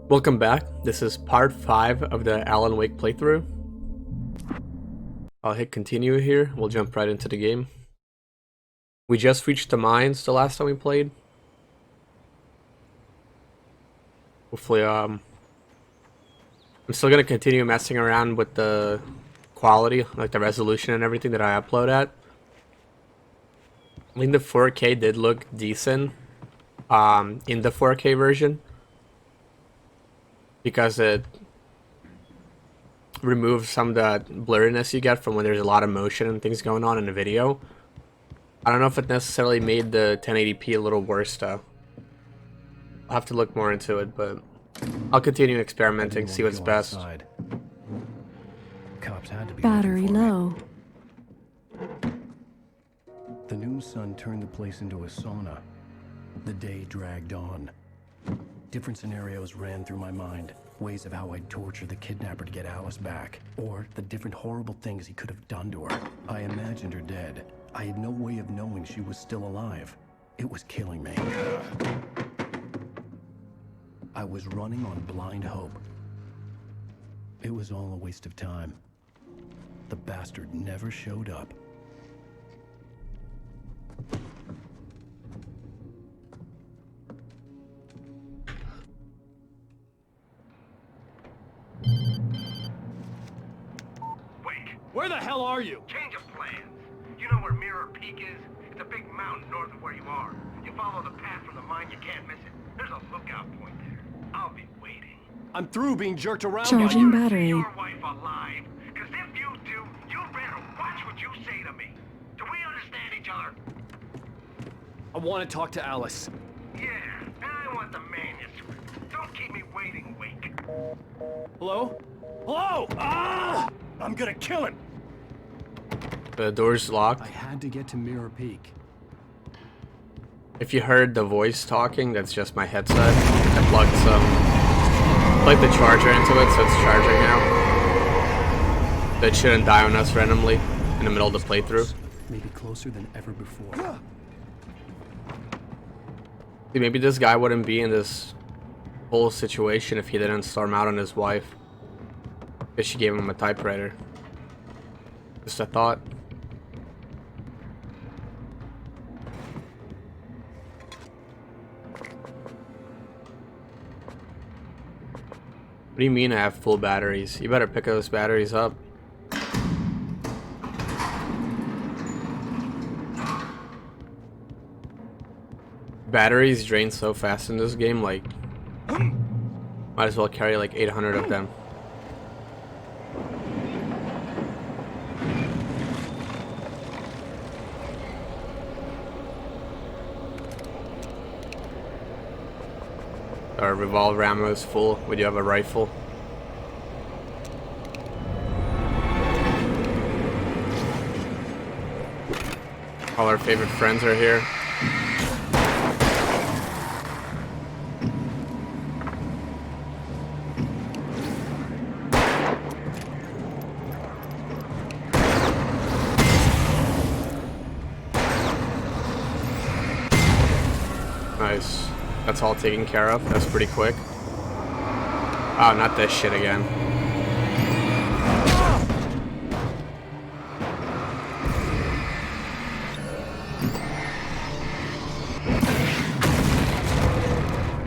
Welcome back. This is part 5 of the Alan Wake playthrough. I'll hit continue here. We'll jump right into the game. We just reached the mines the last time we played. Hopefully, I'm still gonna continue messing around with the quality, like the resolution and everything that I upload at. I think the 4K did look decent in the 4K version, because it removes some of the blurriness you get from when there's a lot of motion and things going on in the video. I don't know if it necessarily made the 1080p a little worse though. I'll have to look more into it, but I'll continue experimenting, see what's best. Cops had to be Battery low. The noon sun turned the place into a sauna. The day dragged on. Different scenarios ran through my mind. Ways of how I'd torture the kidnapper to get Alice back. Or the different horrible things he could have done to her. I imagined her dead. I had no way of knowing she was still alive. It was killing me. I was running on blind hope. It was all a waste of time. The bastard never showed up. Where the hell are you? Change of plans. You know where Mirror Peak is? It's a big mountain north of where you are. You follow the path from the mine, you can't miss it. There's a lookout point there. I'll be waiting. I'm through being jerked around. Charging by you. battery. Your wife alive. Because if you do, you'd better watch what you say to me. Do we understand each other? I want to talk to Alice. Yeah, and I want the manuscript. Don't keep me waiting, Wake. Hello? Hello? Ah! I'm gonna kill him. The door's locked. I had to get to Mirror Peak. If you heard the voice talking, that's just my headset. I plugged the charger into it, so it's charging now. That shouldn't die on us randomly in the middle of the playthrough. Maybe closer than ever before. See, maybe this guy wouldn't be in this whole situation if he didn't storm out on his wife. Because she gave him a typewriter. Just a thought. What do you mean I have full batteries? You better pick those batteries up. Batteries drain so fast in this game, like, might as well carry like 800 of them. Our revolver ammo is full. We do have a rifle. All our favorite friends are here. Nice. That's all taken care of. That's pretty quick. Oh, not this shit again.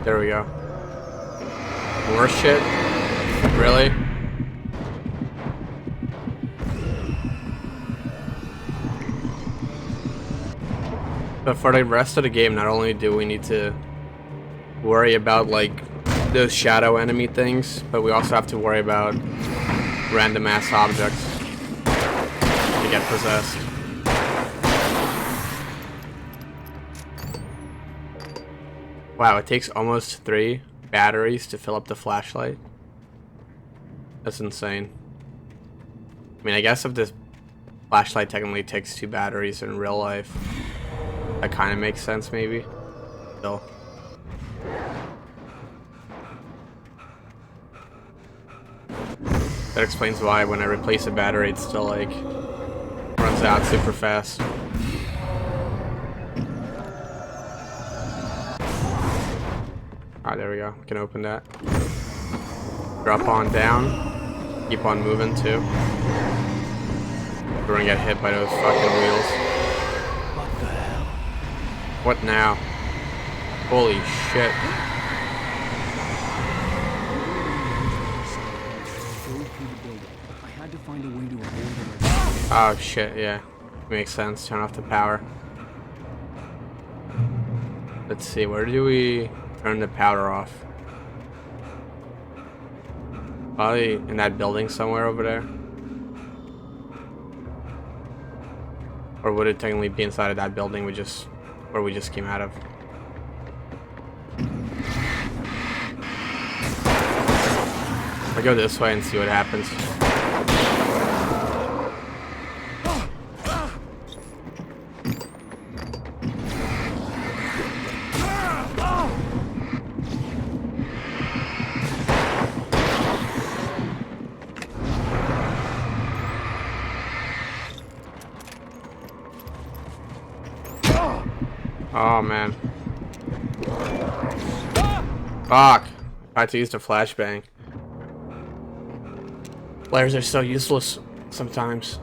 There we go. More shit? Really? But for the rest of the game, not only do we need to worry about like those shadow enemy things, but we also have to worry about random ass objects to get possessed. Wow, it takes almost 3 batteries to fill up the flashlight. That's insane. I mean, I guess if this flashlight technically takes 2 batteries in real life, that kind of makes sense maybe. Still. That explains why when I replace a battery, it still like runs out super fast. Alright, there we go. We can open that. Drop on down. Keep on moving too. We're gonna get hit by those fucking wheels. What the hell? What now? Holy shit. I had to find a way to avoid them. Oh shit, yeah. Makes sense. Turn off the power. Let's see, where do we turn the power off? Probably in that building somewhere over there. Or would it technically be inside of that building where we just came out of? I'll go this way and see what happens. Oh man. Fuck. I had to use the flashbang. Flares are so useless sometimes.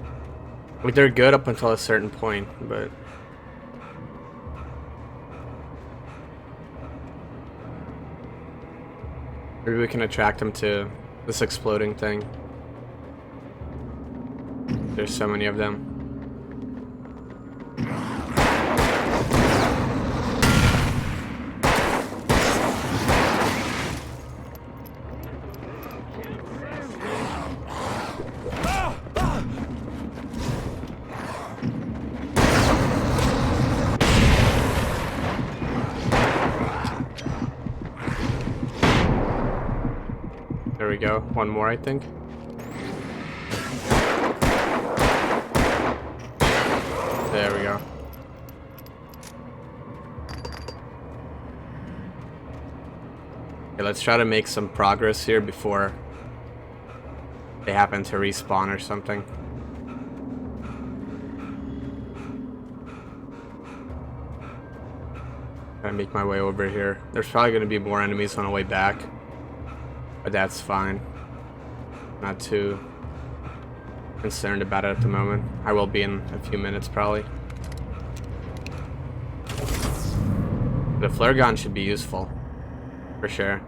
Like, they're good up until a certain point, but maybe we can attract them to this exploding thing. There's so many of them. There we go. One more, I think. There we go. Okay, let's try to make some progress here before they happen to respawn or something. Gotta make my way over here. There's probably gonna be more enemies on the way back, but that's fine. Not too concerned about it at the moment. I will be in a few minutes probably. The flare gun should be useful, for sure.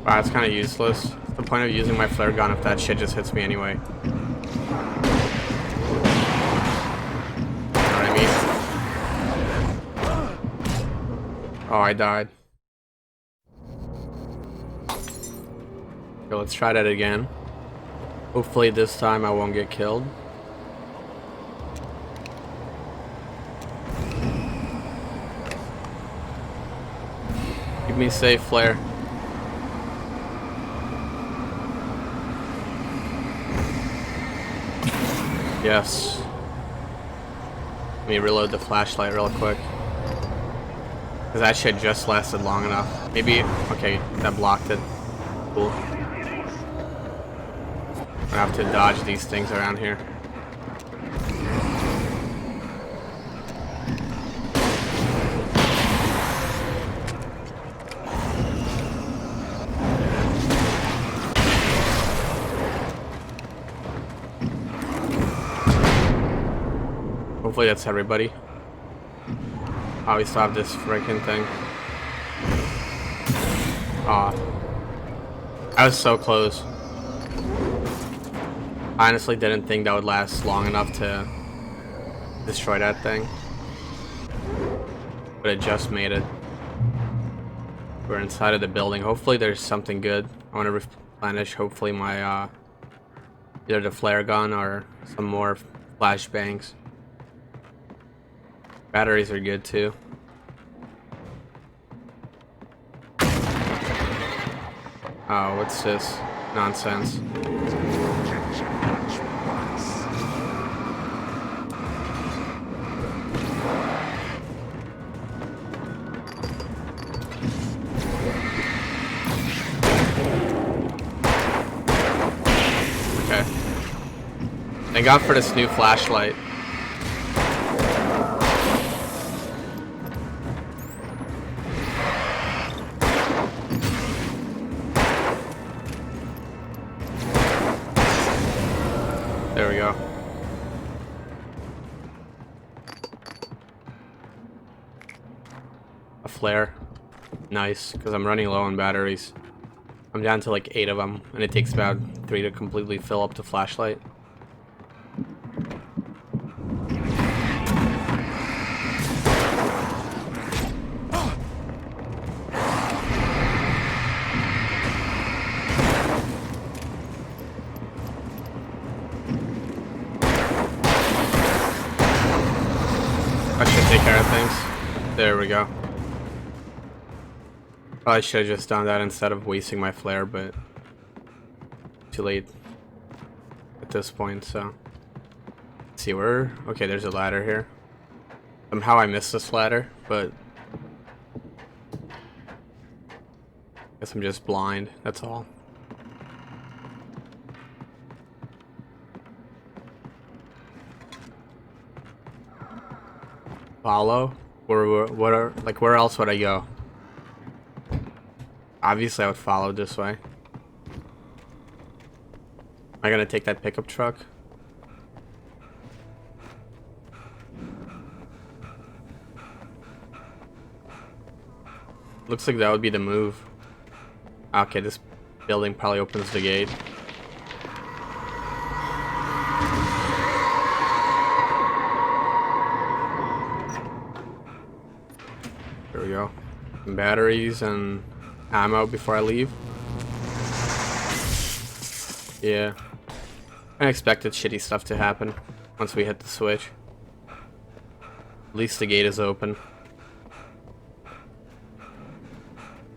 Wow, it's kind of useless. What's the point of using my flare gun if that shit just hits me anyway? You know what I mean? Oh, I died. Okay, let's try that again. Hopefully this time I won't get killed. Keep me safe, flare. Yes. Let me reload the flashlight real quick. Because that shit just lasted long enough. Maybe, okay, that blocked it. Cool. I have to dodge these things around here. Hopefully that's everybody. Oh, we still have this freaking thing. Aw. I was so close. I honestly didn't think that would last long enough to destroy that thing. But it just made it. We're inside of the building. Hopefully there's something good. I want to replenish hopefully my either the flare gun or some more flashbangs. Batteries are good too. Oh, what's this nonsense? got for this new flashlight. There we go. A flare. Nice, because I'm running low on batteries. I'm down to like 8 of them, and it takes about 3 to completely fill up the flashlight. I should take care of things. There we go. Probably should have just done that instead of wasting my flare, but too late at this point, so. Let's see where. Okay, there's a ladder here. Somehow I missed this ladder, but guess I'm just blind, that's all. Follow? Where else would I go? Obviously I would follow this way. Am I gonna take that pickup truck? Looks like that would be the move. Okay, this building probably opens the gate. There we go. Some batteries and ammo before I leave. Yeah. I expected shitty stuff to happen once we hit the switch. At least the gate is open.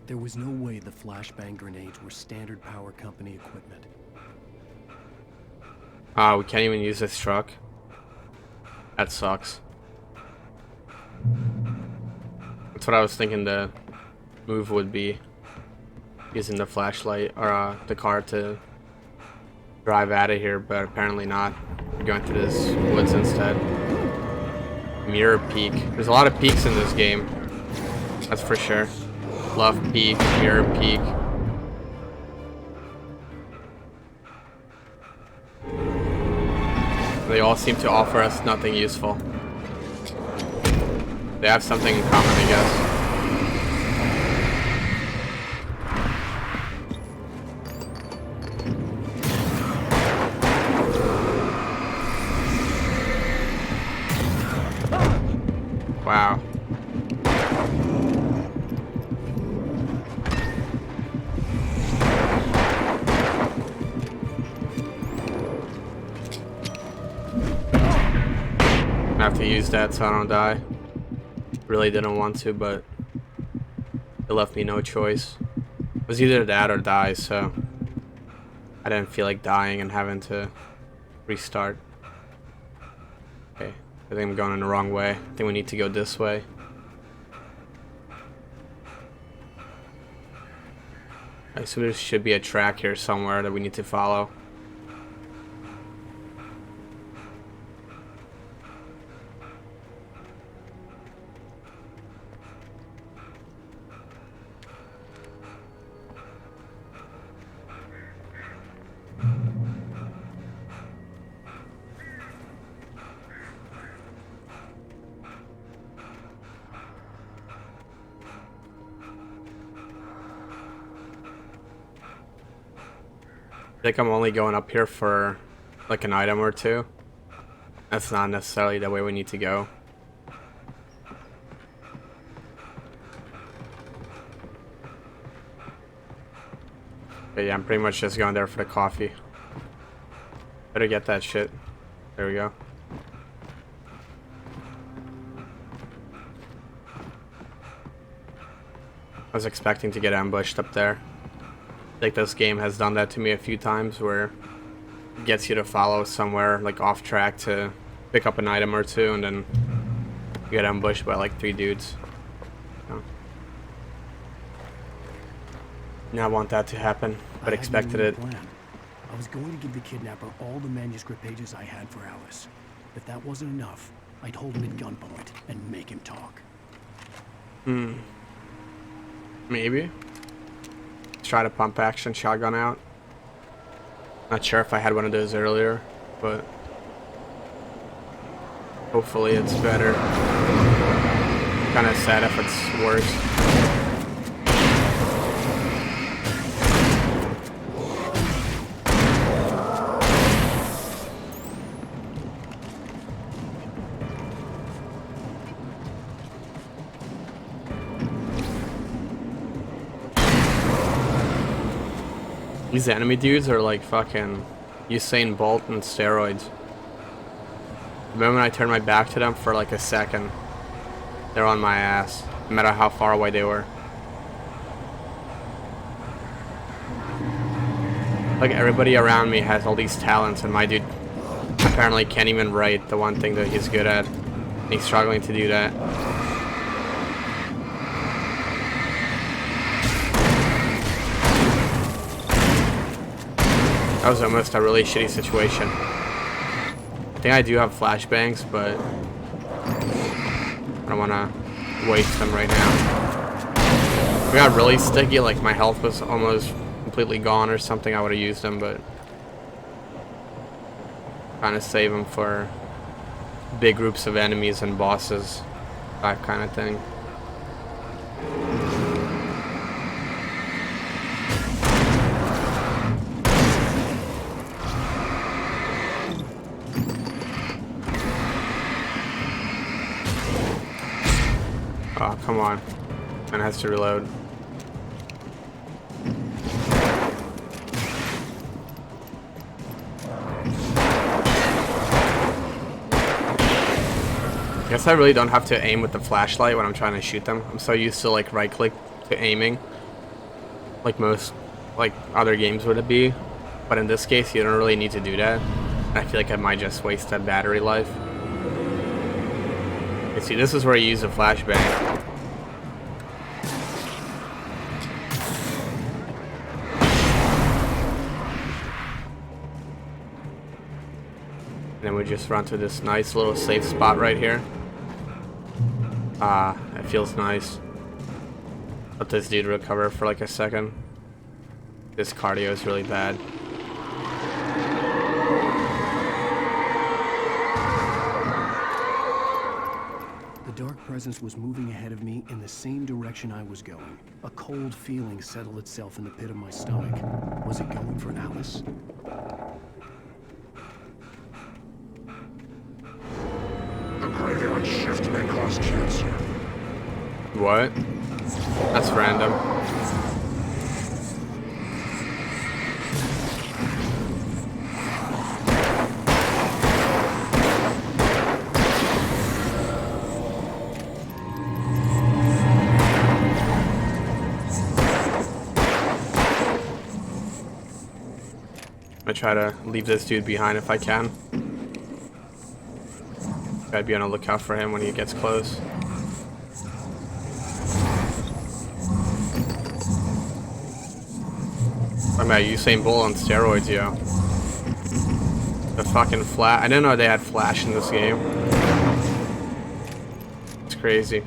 There was no way the flashbang grenades were standard power company equipment. Ah, we can't even use this truck. That sucks. That's what I was thinking the move would be. Using the flashlight or the car to drive out of here, but apparently not. We're going through this woods instead. Mirror peak. There's a lot of peaks in this game. That's for sure. Bluff peak, mirror peak. They all seem to offer us nothing useful. They have something in common, I guess. Wow. I have to use that so I don't die. Really didn't want to, but it left me no choice. It was either that or die, so I didn't feel like dying and having to restart. Okay, I think I'm going in the wrong way. I think we need to go this way. I assume there should be a track here somewhere that we need to follow. I think I'm only going up here for like an item or two. That's not necessarily the way we need to go. But yeah, I'm pretty much just going there for the coffee. Better get that shit. There we go. I was expecting to get ambushed up there. I think this game has done that to me a few times where it gets you to follow somewhere like off track to pick up an item or two and then you get ambushed by like 3 dudes. So, now I want that to happen, but expected it. I was going to give the kidnapper all the manuscript pages I had for Alice. If that wasn't enough, I'd hold him at gunpoint and make him talk. Maybe. Let's try to pump action shotgun out. Not sure if I had one of those earlier, but hopefully it's better. Kind of sad if it's worse. These enemy dudes are like fucking Usain Bolt and steroids. The moment I turn my back to them for like a second, they're on my ass, no matter how far away they were. Like everybody around me has all these talents and my dude apparently can't even write the one thing that he's good at. And he's struggling to do that. That was almost a really shitty situation. I think I do have flashbangs, but I don't want to waste them right now. If we got really sticky, like my health was almost completely gone or something, I would have used them, but trying to save them for big groups of enemies and bosses, that kind of thing. Oh, come on. And it has to reload. I guess I really don't have to aim with the flashlight when I'm trying to shoot them. I'm so used to like right click to aiming. Like most like other games would it be. But in this case you don't really need to do that. I feel like I might just waste that battery life. You see, this is where you use a flashbang. And then we just run to this nice little safe spot right here. Ah, it feels nice. Let this dude recover for like a second. This cardio is really bad. The dark presence was moving ahead of me in the same direction I was going. A cold feeling settled itself in the pit of my stomach. Was it going for Alice? The graveyard shift may cause cancer. What? That's random. I try to leave this dude behind if I can. Gotta be on the lookout for him when he gets close. I'm at Usain Bolt on steroids, yo. The fucking flash. I didn't know they had flash in this game. It's crazy.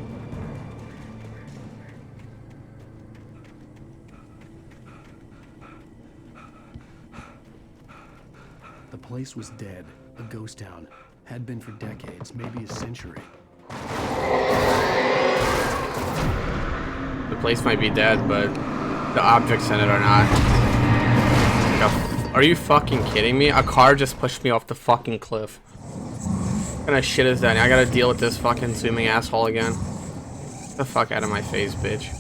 The place was dead, a ghost town. Had been for decades, maybe a century. The place might be dead, but the objects in it are not. Are you fucking kidding me? A car just pushed me off the fucking cliff. What kind of shit is that? I gotta deal with this fucking zooming asshole again. Get the fuck out of my face, bitch.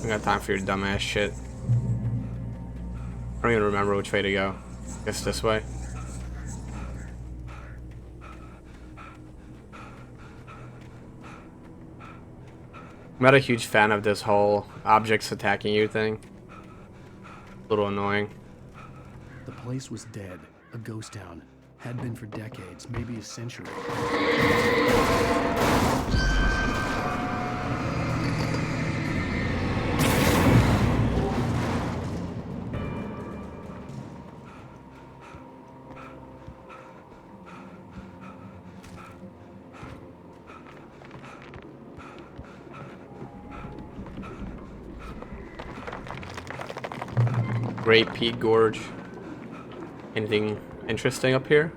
I got time for your dumbass shit. I don't even remember which way to go. Guess this way. I'm not a huge fan of this whole objects attacking you thing. A little annoying. The place was dead, a ghost town. Had been for decades, maybe a century. Great Peak Gorge. Anything interesting up here?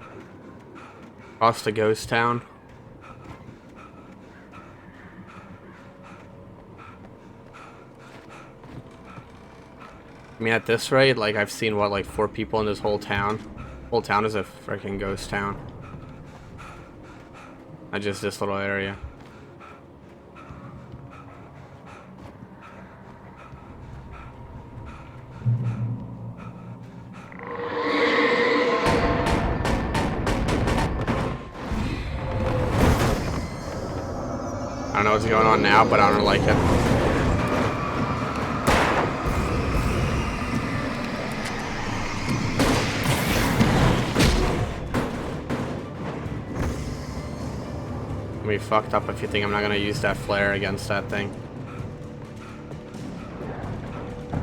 Across the ghost town. I mean, at this rate, like, I've seen, what, like 4 people in this whole town? Whole town is a freaking ghost town. Not just this little area. I don't know what's going on now, but I don't like it. Be fucked up if you think I'm not gonna use that flare against that thing.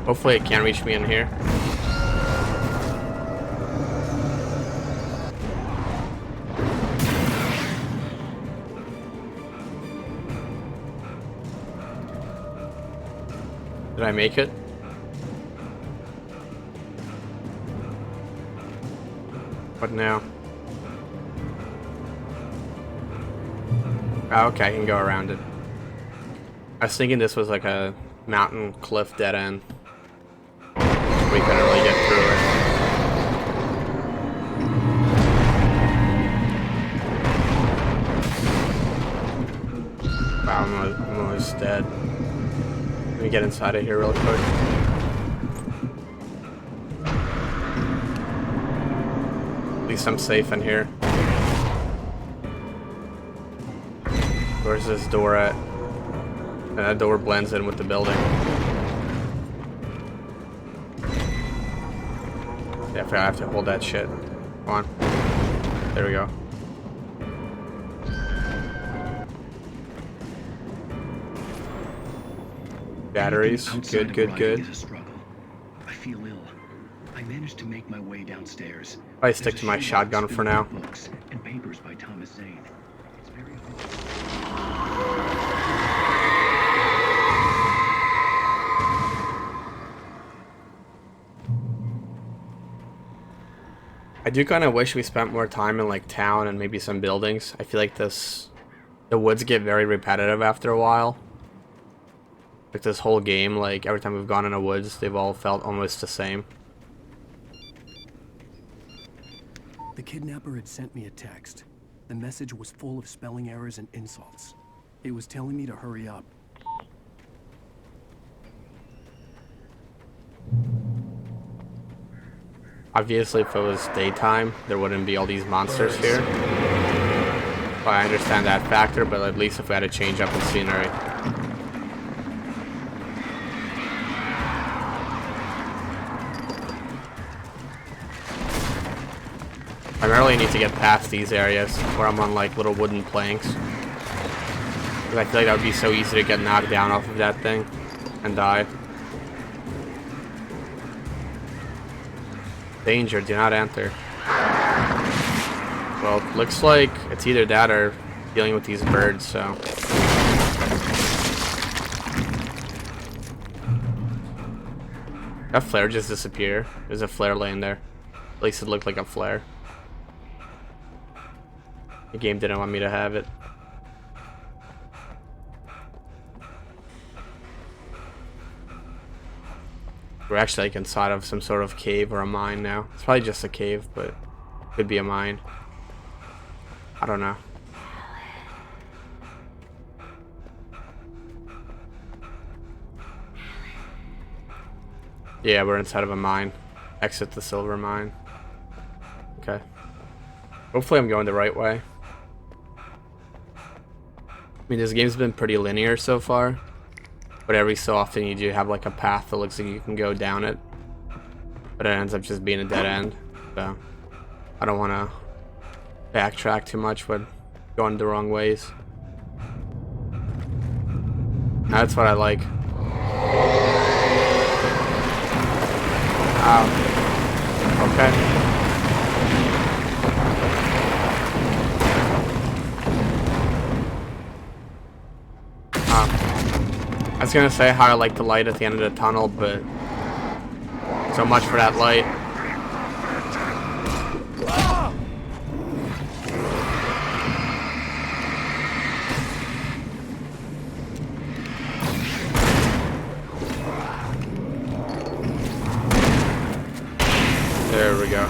Hopefully it can't reach me in here. Did I make it? What now? Oh, okay, I can go around it. I was thinking this was like a mountain cliff dead end. We couldn't really get through it. Wow, I'm almost dead. Let me get inside of here real quick. At least I'm safe in here. Where's this door at? And that door blends in with the building. Yeah, I have to hold that shit. Come on. There we go. Batteries. Good, good, good. I feel ill. I managed to make my way downstairs. I stick to my shotgun for now. Books and papers by Thomas Zane. It's very I do kind of wish we spent more time in like town and maybe some buildings. I feel like the woods get very repetitive after a while. Like this whole game, like every time we've gone in the woods, they've all felt almost the same. The kidnapper had sent me a text. The message was full of spelling errors and insults. It was telling me to hurry up. Obviously, if it was daytime, there wouldn't be all these monsters here. Well, I understand that factor, but at least if we had a change up in scenery. I really need to get past these areas where I'm on like little wooden planks. Because I feel like that would be so easy to get knocked down off of that thing and die. Danger, do not enter. Well, looks like it's either that or dealing with these birds, so. That flare just disappeared. There's a flare laying there. At least it looked like a flare. The game didn't want me to have it. We're actually like inside of some sort of cave or a mine now. It's probably just a cave, but could be a mine. I don't know. Yeah, we're inside of a mine. Exit the silver mine. Okay. Hopefully I'm going the right way. I mean, this game's been pretty linear so far. But every so often you do have like a path that looks like you can go down it. But it ends up just being a dead end. So I don't want to backtrack too much with going the wrong ways. That's what I like. Okay. I was gonna say how I like the light at the end of the tunnel, but So much for that light. There we go.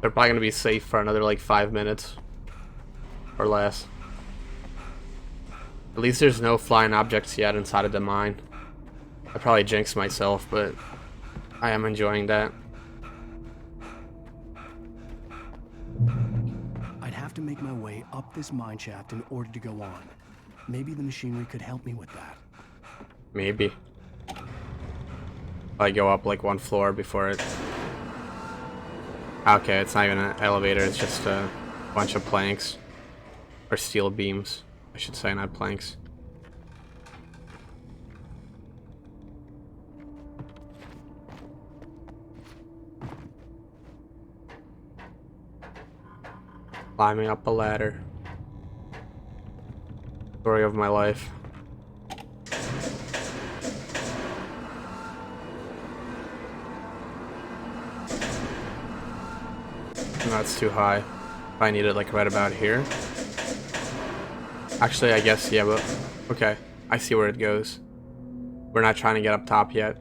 They're probably gonna be safe for another like 5 minutes or less. At least there's no flying objects yet inside of the mine. I probably jinxed myself, but I am enjoying that. I'd have to make my way up this mine shaft in order to go on. Maybe the machinery could help me with that. Maybe. I go up like one floor before it. Okay, it's not even an elevator, it's just a bunch of planks. Or steel beams, I should say, not planks. Climbing up a ladder. Story of my life. That's too high. I need it like right about here. Actually, I guess, yeah, but okay. I see where it goes. We're not trying to get up top yet.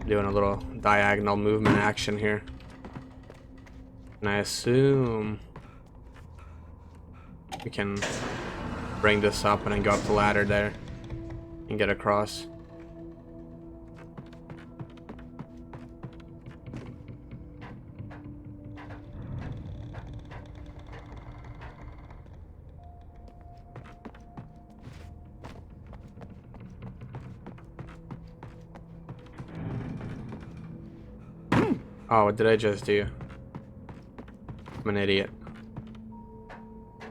Doing a little diagonal movement action here. And I assume we can bring this up and then go up the ladder there and get across. Oh, what did I just do? I'm an idiot.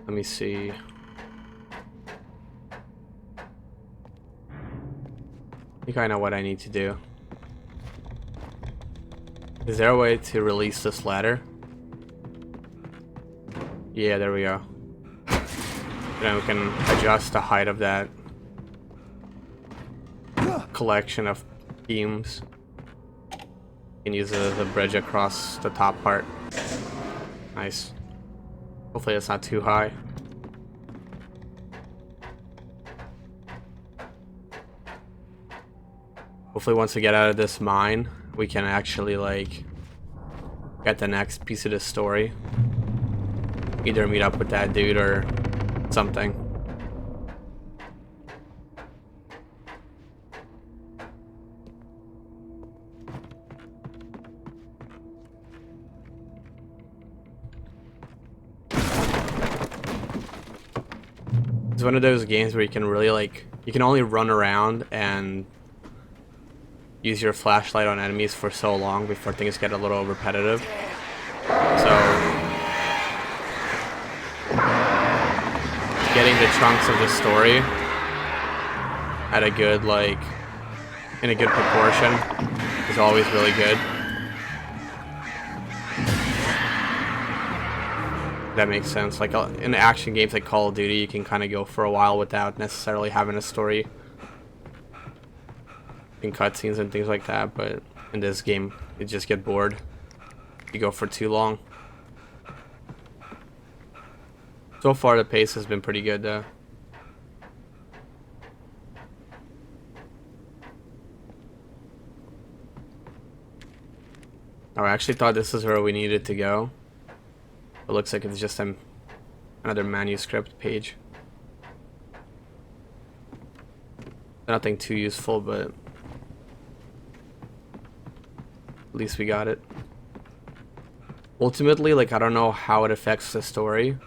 Let me see. I think I know what I need to do. Is there a way to release this ladder? Yeah, there we go. Then we can adjust the height of that collection of beams. You can use it as a bridge across the top part. Nice. Hopefully it's not too high. Hopefully once we get out of this mine, we can actually like get the next piece of the story. Either meet up with that dude or something. It's one of those games where you can really like, you can only run around and use your flashlight on enemies for so long before things get a little repetitive. So getting the chunks of the story at a good, like, in a good proportion is always really good. That makes sense. Like in action games like Call of Duty, you can kind of go for a while without necessarily having a story in cutscenes and things like that, but in this game you just get bored. You go for too long. So far the pace has been pretty good though. Oh, I actually thought this is where we needed to go. It looks like it's just another manuscript page. Nothing too useful, but at least we got it. Ultimately, like, I don't know how it affects the story.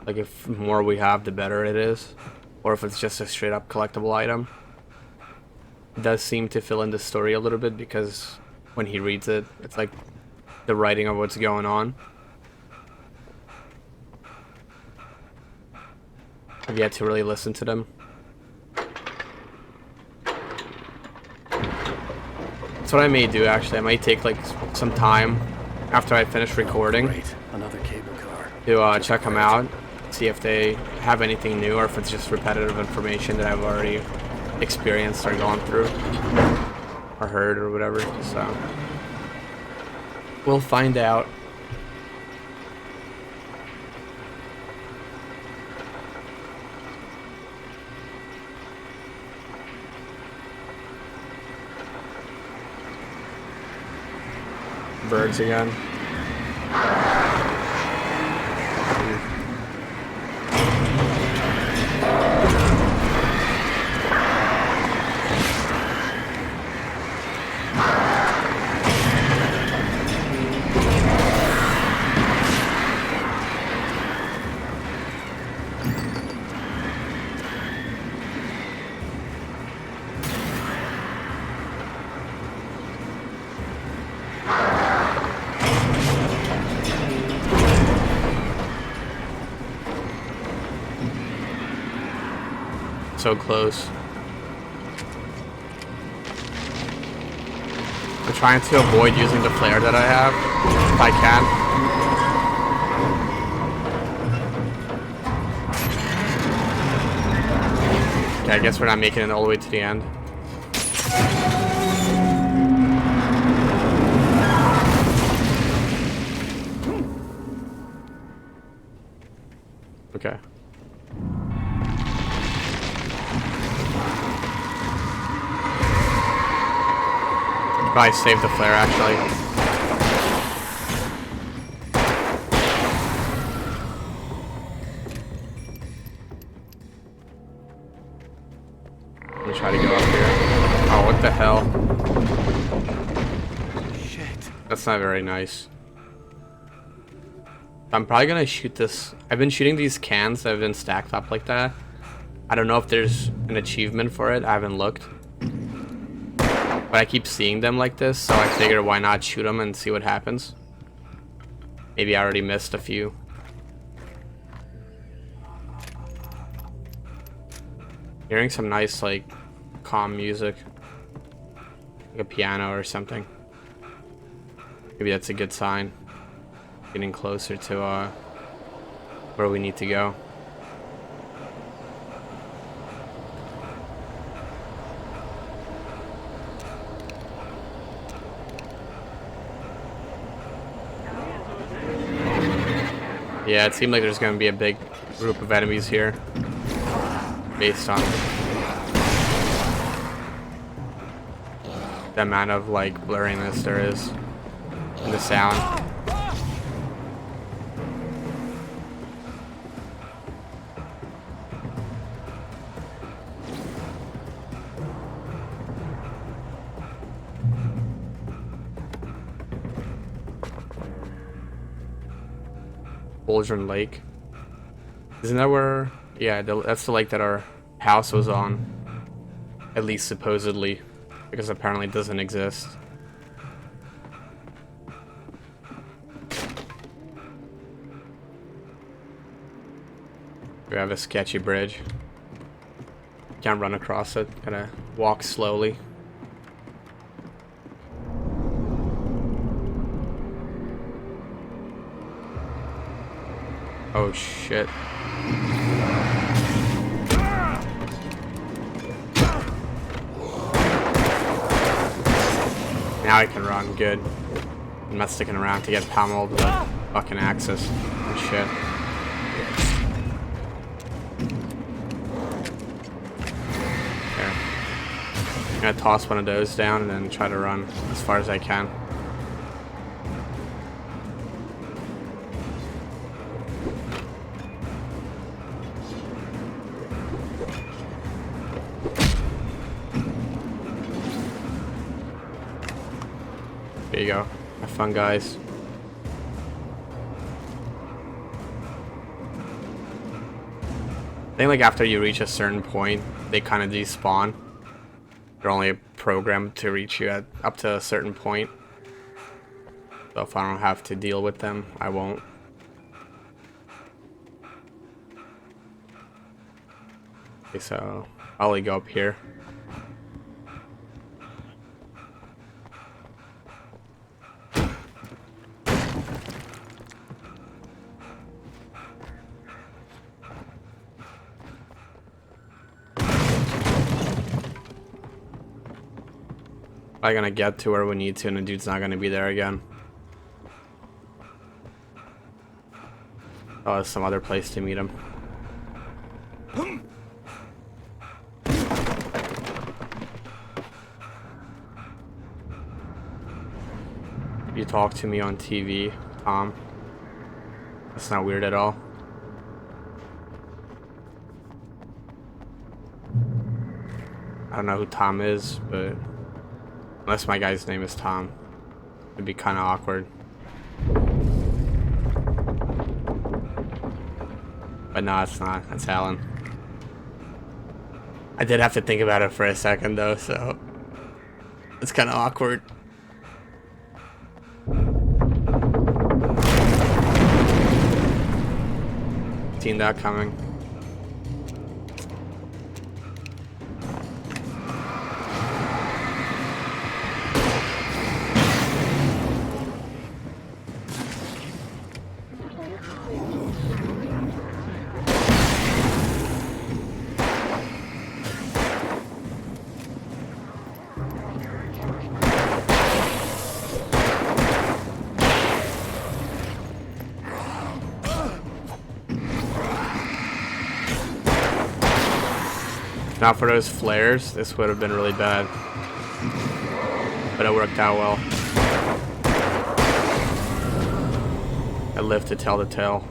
Like, if the more we have, the better it is. Or if it's just a straight up collectible item. It does seem to fill in the story a little bit because when he reads it, it's like the writing of what's going on. I've yet to really listen to them. That's what I may do actually. I might take like some time after I finish recording Great, another cable car. to check them out, see if they have anything new or if it's just repetitive information that I've already experienced or gone through or heard or whatever. So we'll find out. Birds again. So close. I'm trying to avoid using the flare that I have, if I can. Okay, I guess we're not making it all the way to the end. Okay. Probably save the flare actually. Let me try to go up here. Oh, what the hell? Shit. That's not very nice. I'm probably gonna shoot this. I've been shooting these cans that have been stacked up like that. I don't know if there's an achievement for it. I haven't looked. But I keep seeing them like this, so I figured why not shoot them and see what happens. Maybe I already missed a few. Hearing some nice, like, calm music. Like a piano or something. Maybe that's a good sign. Getting closer to, where we need to go. Yeah, it seemed like there's gonna be a big group of enemies here. Based on the amount of, like, blurriness there is in the sound. Bulgin Lake. Isn't that where... Yeah, that's the lake that our house was on. At least supposedly. Because apparently it doesn't exist. We have a sketchy bridge. Can't run across it. Gotta walk slowly. Oh shit. Now I can run, good. I'm not sticking around to get pummeled with fucking axes and shit. There. I'm gonna toss one of those down and then try to run as far as I can. There you go. Have fun, guys. I think like after you reach a certain point, they kind of despawn. They're only programmed to reach you at up to a certain point. So if I don't have to deal with them, I won't. Okay, so probably go up here. Probably gonna get to where we need to, and the dude's not gonna be there again. Oh, there's some other place to meet him. You talk to me on TV, Tom. That's not weird at all. I don't know who Tom is, but unless my guy's name is Tom, it'd be kind of awkward. But no, it's not. That's Alan. I did have to think about it for a second, though, so it's kind of awkward. Seen that coming. Not for those flares, this would have been really bad. But it worked out well. I live to tell the tale.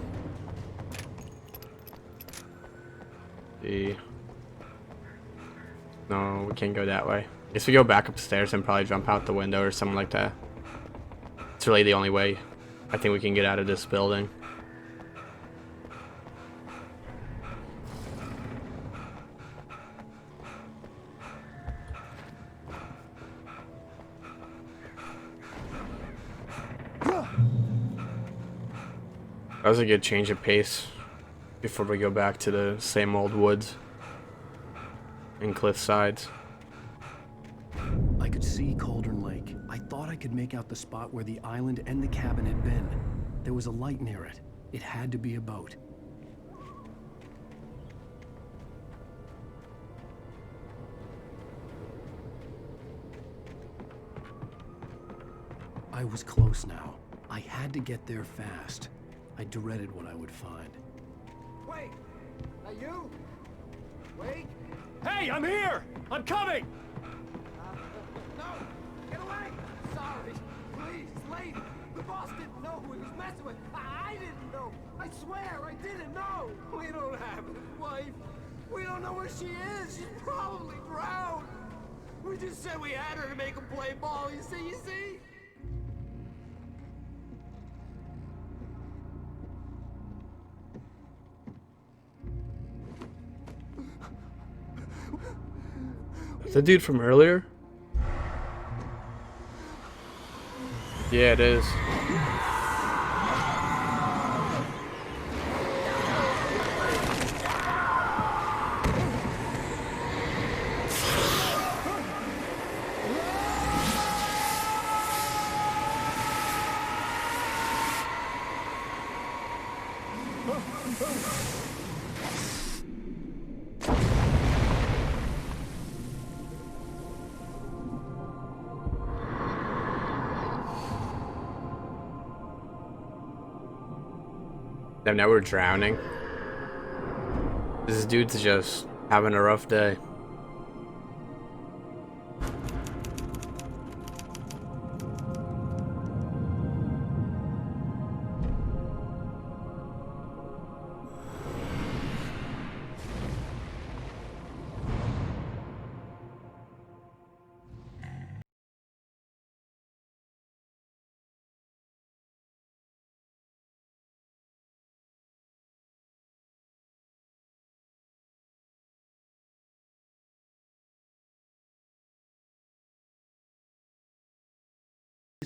No, we can't go that way. I guess we go back upstairs and probably jump out the window or something like that. It's really the only way I think we can get out of this building. That was a good change of pace before we go back to the same old woods and cliff sides. I could see Cauldron Lake. I thought I could make out the spot where the island and the cabin had been. There was a light near it. It had to be a boat. I was close now. I had to get there fast. I dreaded what I would find. Wait! Are you? Wait! Hey, I'm here! I'm coming! No! Get away! Sorry! Please, lady! The boss didn't know who he was messing with! I didn't know! I swear, I didn't know! We don't have his wife! We don't know where she is! She's probably drowned! We just said we had her to make him play ball, you see? Is that dude from earlier? Yeah, it is. Damn, now we're drowning. This dude's just having a rough day.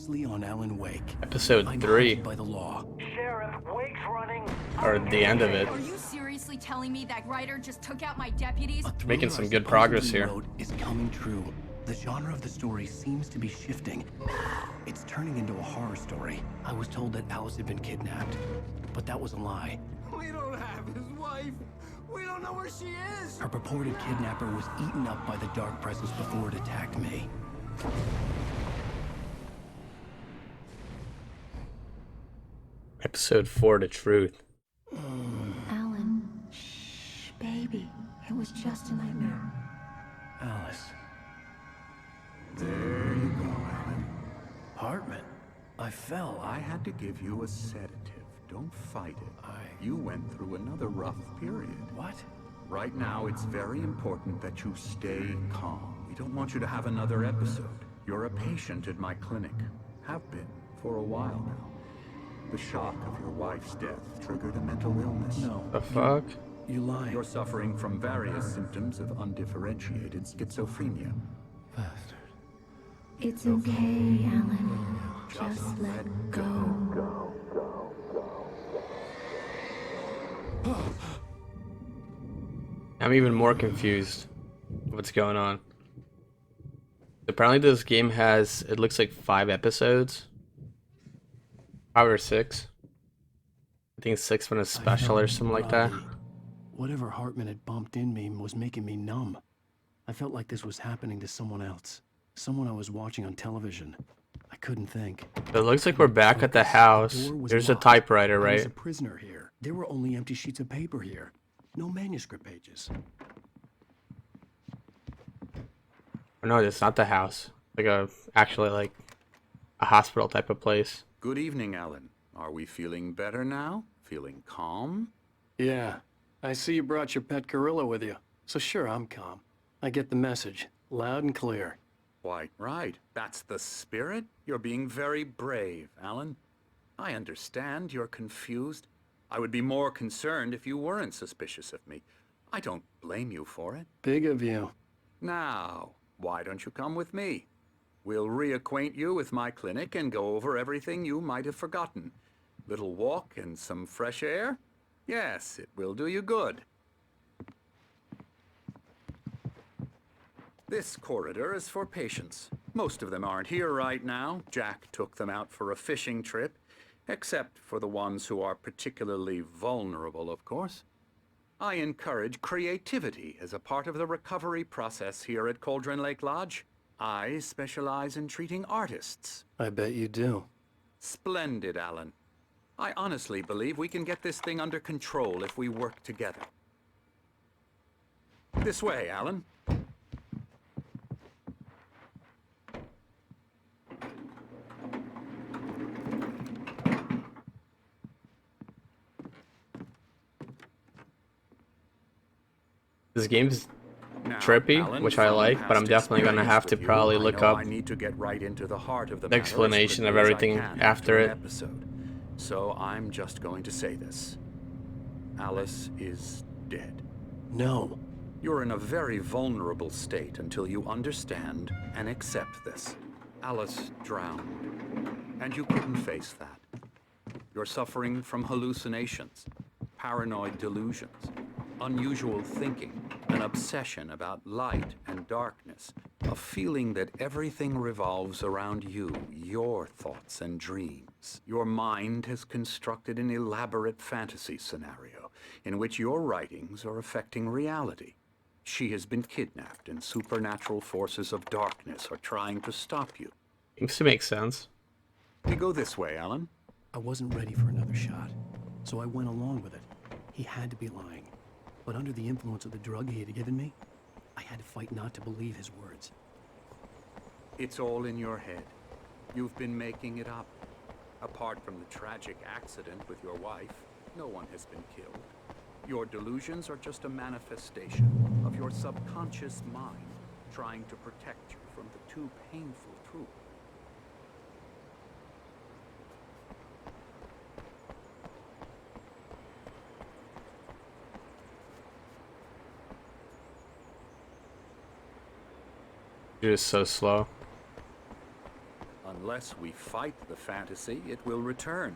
On Alan Wake. Episode I'm 3. haunted by the law. Sheriff, Wake's running. Or the end of it. Are you seriously telling me that Ryder just took out my deputies? Making some good progress here. Is coming true. The genre of the story seems to be shifting. It's turning into a horror story. I was told that Alice had been kidnapped, but that was a lie. We don't have his wife. We don't know where she is. Her purported kidnapper was eaten up by the dark presence before it attacked me. Episode 4, The Truth. Alan, shh, baby. It was just a nightmare. Alice. There you go, Alan. Hartman. I fell. I had to give you a sedative. Don't fight it. You went through another rough period. What? Right now, it's very important that you stay calm. We don't want you to have another episode. You're a patient at my clinic. Have been for a while now. The shock of your wife's death triggered a mental illness. No. The fuck? You lied. You're suffering from various symptoms of undifferentiated schizophrenia. Bastard. It's okay, Alan. Just let go. I'm even more confused. What's going on? Apparently this game has, it looks like 5 episodes. 5 or 6. I think 6 one is special or something like that. Whatever Hartman had bumped in me was making me numb. I felt like this was happening to someone else. Someone I was watching on television. I couldn't think. It looks like we're back at the house. There's a typewriter, I was right? a prisoner here. There were only empty sheets of paper here. No manuscript pages. Oh, no, it's not the house. Actually like a hospital type of place. Good evening, Alan. Are we feeling better now? Feeling calm? Yeah. I see you brought your pet gorilla with you. So sure, I'm calm. I get the message. Loud and clear. Quite right. That's the spirit. You're being very brave, Alan. I understand you're confused. I would be more concerned if you weren't suspicious of me. I don't blame you for it. Big of you. Now, why don't you come with me? We'll reacquaint you with my clinic and go over everything you might have forgotten. Little walk and some fresh air? Yes, it will do you good. This corridor is for patients. Most of them aren't here right now. Jack took them out for a fishing trip, except for the ones who are particularly vulnerable, of course. I encourage creativity as a part of the recovery process here at Cauldron Lake Lodge. I specialize in treating artists. I bet you do. Splendid, Alan. I honestly believe we can get this thing under control if we work together. This way, Alan. This game's Now, trippy, Alan, which I like, from but I'm past definitely gonna experience have to with you, probably I look know up I need to get right into the heart of the the matter as explanation of quickly as I everything can after an it. episode. So I'm just going to say this. Alice is dead. No. You're in a very vulnerable state until you understand and accept this. Alice drowned, and you couldn't face that. You're suffering from hallucinations, paranoid delusions, unusual thinking, an obsession about light and darkness, a feeling that everything revolves around you, your thoughts and dreams. Your mind has constructed an elaborate fantasy scenario in which your writings are affecting reality. She has been kidnapped and supernatural forces of darkness are trying to stop you. Seems to make sense. We go this way, Alan. I wasn't ready for another shot, so I went along with it. He had to be lying. But under the influence of the drug he had given me, I had to fight not to believe his words. It's all in your head. You've been making it up. Apart from the tragic accident with your wife, no one has been killed. Your delusions are just a manifestation of your subconscious mind trying to protect you from the too painful truth. You're just so slow. Unless we fight the fantasy, it will return.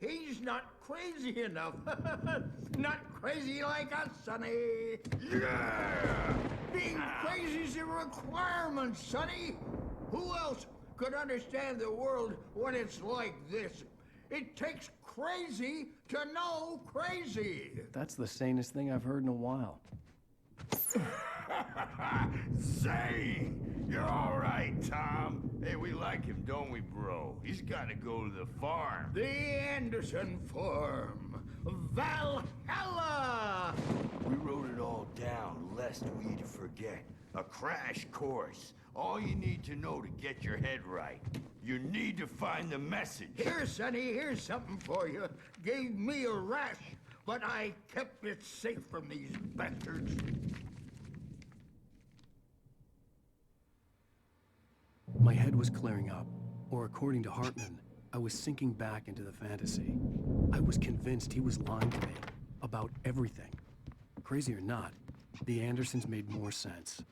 he's not crazy enough. Not crazy like us, Sonny. Yeah! Being crazy's a requirement, Sonny. Who else could understand the world when it's like this? It takes crazy to know crazy. That's the sanest thing I've heard in a while. Zane! You're all right, Tom. Hey, we like him, don't we, bro? He's got to go to the farm. The Anderson Farm. Valhalla! We wrote it all down, lest we forget. A crash course. All you need to know to get your head right. You need to find the message. Here, Sonny, here's something for you. Gave me a rash, but I kept it safe from these bastards. My head was clearing up, or according to Hartman, I was sinking back into the fantasy. I was convinced he was lying to me about everything. Crazy or not, the Andersons made more sense.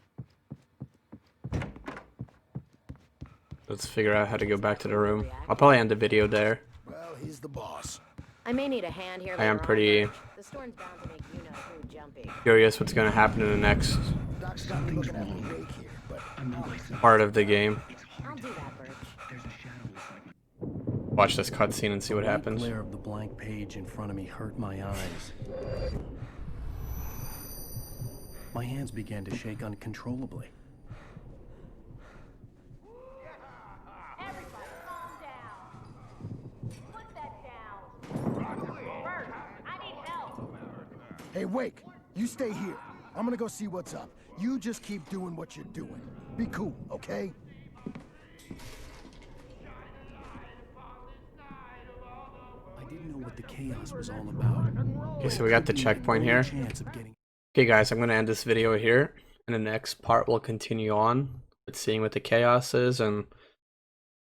Let's figure out how to go back to the room. I'll probably end the video there. Well, he's the boss. I may need a hand here. I am pretty The storm's bound to make you know who jumpy. curious what's going to happen in the next Doc's got me looking at me rake here, but part of the game. I'll do that, Birch. Watch this cutscene and see what happens. The glare of the blank page in front of me hurt my eyes. My hands began to shake uncontrollably. Everybody, calm down. Put that down. Birch, I need help. Hey, Wake, you stay here. I'm gonna go see what's up. You just keep doing what you're doing. Be cool, okay? I didn't know what the chaos was all about. Okay, so we got the checkpoint here. Okay guys, I'm going to end this video here. In the next part, we'll continue on with seeing what the chaos is and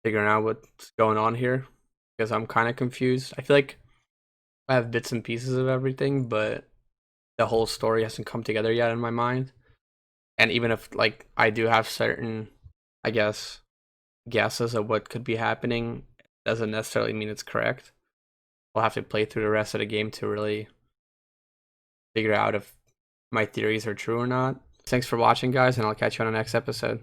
figuring out what's going on here. Because I'm kind of confused. I feel like I have bits and pieces of everything, but the whole story hasn't come together yet in my mind. And even if like I do have certain, I guess, guesses of what could be happening, doesn't necessarily mean it's correct. We'll have to play through the rest of the game to really figure out if my theories are true or not. Thanks for watching, guys, and I'll catch you on the next episode.